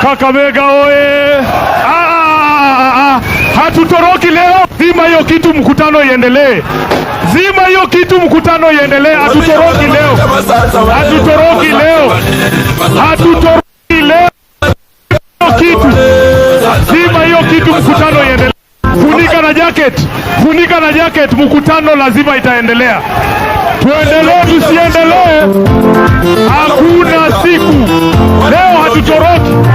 Kakamega oye! Hatutoroki leo. Zima hiyo kitu, mkutano iendelee. Zima hiyo kitu, mkutano iendelee. Hatutoroki leo. Hatutoroki leo. Hatutoroki leo. Kitu. Zima hiyo kitu, mkutano iendelee. Funika na jacket. Funika na jacket, mkutano lazima itaendelea. Tuendelee tusiendelee, hakuna siku. Leo hatutoroki.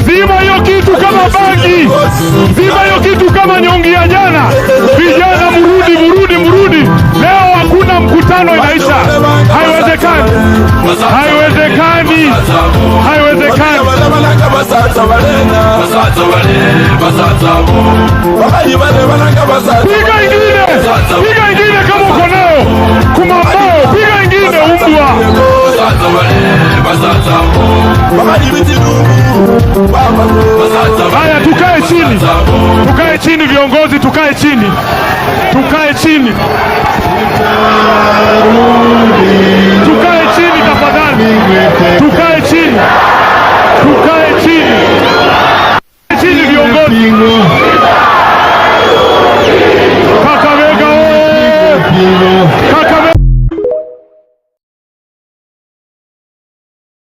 Zima hiyo kitu kama bangi. Zima hiyo kitu kama nyongi ya jana. Vijana murudi. Leo hakuna mkutano inaisha. Haiwezekani. Haiwezekani. Haiwezekani. Piga ingine. Piga ingine kama uko nayo. Kumambao, piga ingine umbwa. Haya, tukae chini. Tukae chini viongozi, tukae chini. Tukae chini.